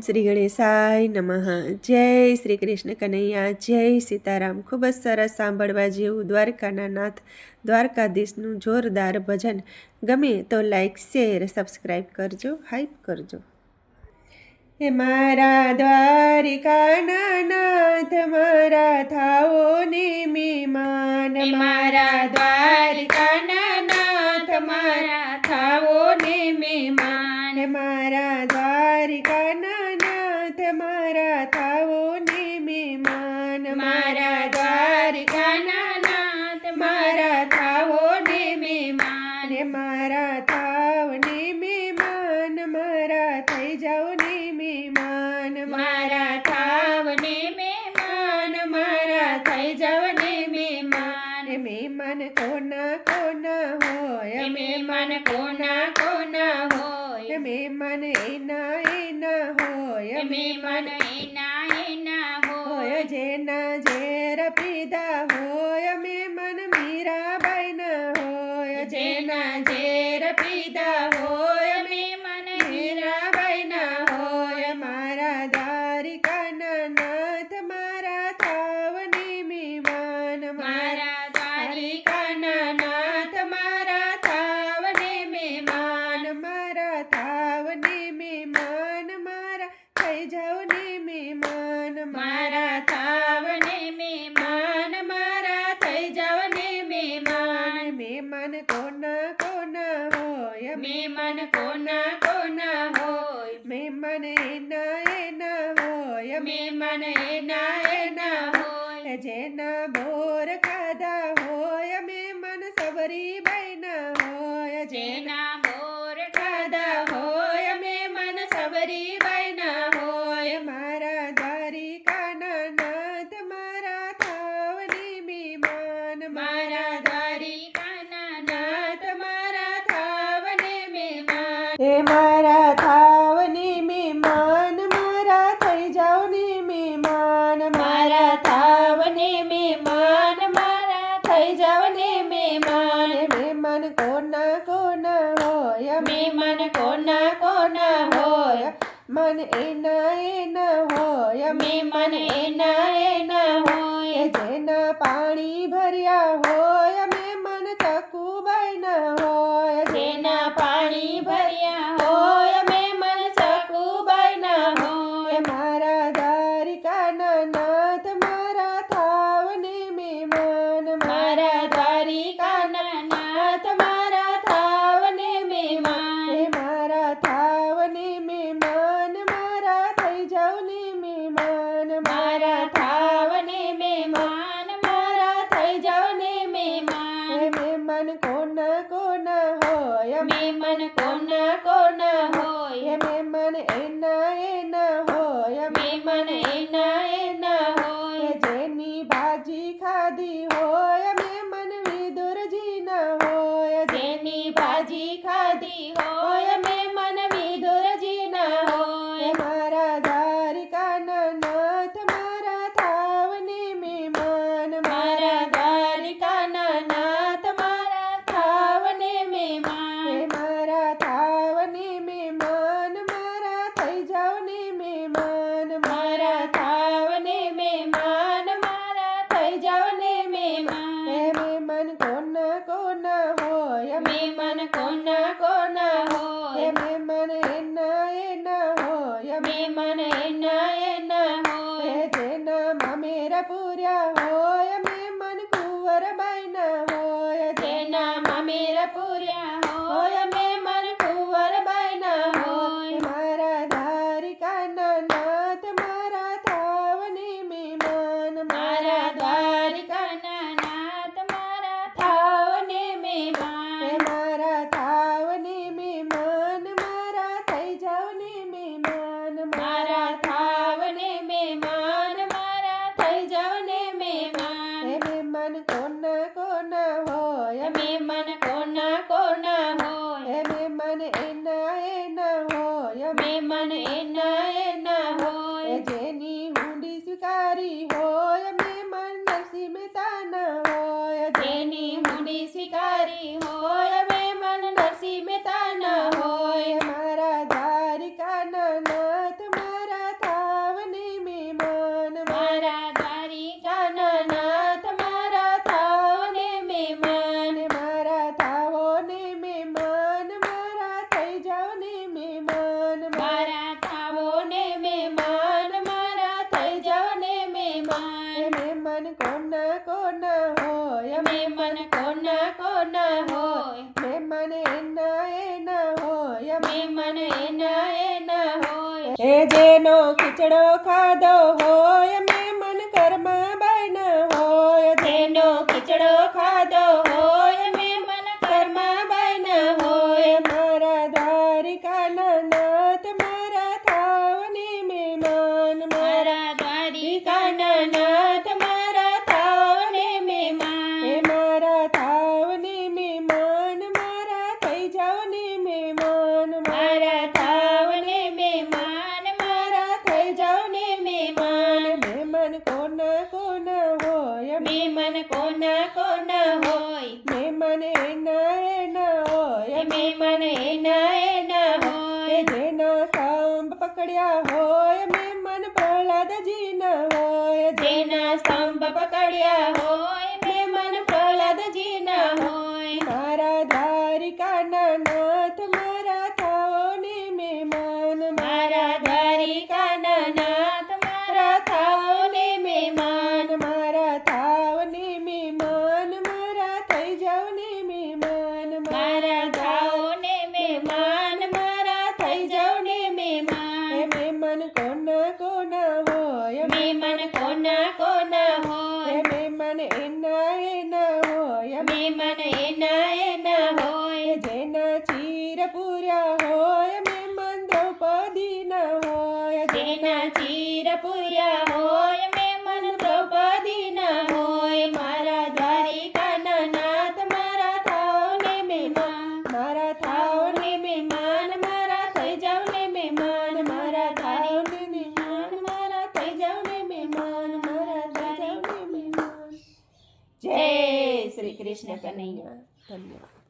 શ્રી ગણેશાય નમઃ. જય શ્રી કૃષ્ણ કનૈયા, જય સીતારામ. ખૂબ જ સરસ સાંભળવા જેવું દ્વારકાના નાથ દ્વારકાધીશનું જોરદાર ભજન. ગમે તો લાઈક, શેર, સબસ્ક્રાઈબ કરજો, હાઈપ કરજો. હે મારા દ્વારિકાના નાથ, મારા થાઓ ને મહેમાન. મારા દ્વારિકાના નાથ, મારા થાઓ ને મહેમાન. મારા દ્વારિકાના નાથ, મારા થાઓ ને મહેમાન. મારા દ્વારિકાના નાથ, મારા થાઓ ને મહેમાન. મારા થાવ ને મહેમાન, મારા થઈ જાઓ ને મહેમાન. મારા થાવ ને મહેમાન, મારા થઈ જાવ ને મહેમાન. મહેમાન કોના કોના હોય, મહેમાન કોના કોના હોય. મહેમાન એના એના હોય, મહેમાન એના એના હોય. જેના ઝેર પીધા હોય, મહેમાન મીરાબાઈના હોય. જેના ઝેર પીધા હોય, મહેમાન મીરાબાઈના હોય. મારા દ્વારિકાના નાથ, મારા થાવને મહેમાન. મારા દ્વારિકાના નાથ, મારા થાવને મહેમાન. મારા થાવને મહેમાન, મારા થઈ જાઓ ને મહેમાન. મારા થાવને મહેમાન, મારા થઈ જાઓ ને મહેમાન. મહેમાન કોના કોના હોય, મહેમાન કોના કોના હોય. મહેમાન એના એના હોય, મહેમાન એના એના હોય. જેના બોર ખાધા હોય, મહેમાન સબરીબાઈના હોય. જેના બોર ખાધા હોય, મહેમાન સબરીબાઈના હોય. મારા દ્વારિકાના નાથ, મારા થાવને મહેમાન. મારા દ્વારિકાના નાથ, મારા થાવને મહેમાન. હે મારા થાવને મહેમાન, મારા થઈ જાઓ ને મહેમાન. મારા થાવને મહેમાન, મારા થઈ જાઓ ને મહેમાન. મહેમાન કોના કોના હોય, મહેમાન કોના કોના હોય. મન એના એના હોય, મહેમાન એના એના હોય. જેના પાણી ભર્યા હોય, મહેમાન ચકુબાઈના હોય. જેના પાણી ભર્યા હોય, મહેમાન ચકુબાઈના હોય. મારા દ્વારિકાના નાથ, મારા થાવને મહેમાન. મારા દ્વારિકાના નાથ, મારા થાવને મહેમાન. મારા થાવને મહેમાન, મારા થઈ જાઓ ને મહેમાન. મારા થાવને મહેમાન, મારા થઈ જાઓ ને મહેમાન. મહેમાન કોના કોના હોય, મહેમાન કોના કોના હોય. મહેમાન એના એના હોય, મહેમાન એના એના હોય. જેની ભાજી ખાધી હોય, મહેમાન વિદુરજીના હોય. જેની ભાજી ખાધી હોય, મહેમાન વિદુરજીના હોય. મારા દ્વારિકાના નાથ, મારા થાવને મહેમાન. મારા દ્વારિકાના નાથ, મારા થાવને મહેમાન. મારા થાવને મહેમાન, મારા થઈ જાઓ ને મહેમાન. મારા થાવને મહેમાન, મારા થઈ જાઓ ને મહેમાન. મહેમાન કોના કોના હોય, મહેમાન કોના કોના હોય. મહેમાન એના એના હોય, મહેમાન એના એના હોય. જેના મામેરા પૂર્યા હોય, મહેમાન કુંવરબાઈના હોય. જેના મામેરા પૂર્યા હોય, મહેમાન કુંવરબાઈના હોય. મારા દ્વારિકાના નાથ, મારા થાવને મહેમાન. મારા દ્વારિકાના નાથ, મારા થાવને મહેમાન. મારા થાવને મહેમાન, મારા થઈ જાઓ ને મહેમાન. મારા થાવને મહેમાન, મારા થઈ જાઓ ને મહેમાન. મહેમાન કોના કોના હોય, મહેમાન કોના કોના હોય. મહેમાન એના એના હોય, મહેમાન એના એના હોય. જેની હુંડી સ્વીકારી હોય, મહેમાન નરસિંહ મહેતાના હોય. જેની હુંડી સ્વીકારી હોય, મહેમાન નરસિંહ મહેતાના હોય. મારા દ્વારિકાના નાથ, મારા જેનો ખીચડો ખાધો હોય મહેમાન ઘરમાં બન્યા હોય જેનો ખીચડો ખાધો હોય મહેમાન ઘરમાં બન્યા હોય મારા દ્વારિકાના નાથ મારા થાવને મહેમાન મારા દ્વારિકાના નાથ મારા થાવને મહેમાન હે મારા થાવને મહેમાન મારા થઈ જાવ ને મહેમાન મારા થાવને મહેમાન મારા થઈ જાવ ને મહેમાન મહેમાન કોના કોના હોય મહેમાન કોના કોના હોય મહેમાન એના હોય મહેમાન એના હોય જેના સ્તંભ પકડ્યા હોય મહેમાન પ્રહલાદજીના હોય જેના સ્તંભ પકડ્યા હોય મહેમાન પ્રહલાદજીના હોય મારા દ્વારિકાના નાથ મારા થાઓ ને મહેમાન મારા દ્વારિકાના નાથ મારા થાઓ ને મહેમાન મારા થાઓ ને મહેમાન મારા થઈ જાવ ને મહેમાન મારા થાઓ ને મહેમાન મારા થઈ જાવ ને મહેમાન મહેમાન કોના કોના હોય મહેમાન કોના કોના હોય મહેમાન એના હોય મહેમાન એના હોય જેના ચીર પૂર્યા હોય મહેમાન દ્રૌપદીના હોય જેના ચીર પૂર્યા હોય મહેમાન દ્રૌપદીના હોય મારા દ્વારિકાના નાથ મારા થાવને મહેમાન મારા થાવને મહેમાન મારા થઈ જાવ ને મહેમાન મારા થાવને મહેમાન મારા થઈ જાવ ને મહેમાન મારા થઈ જાવ ને મહેમાન જય શ્રી કૃષ્ણ કનૈયા ધન્યવાદ.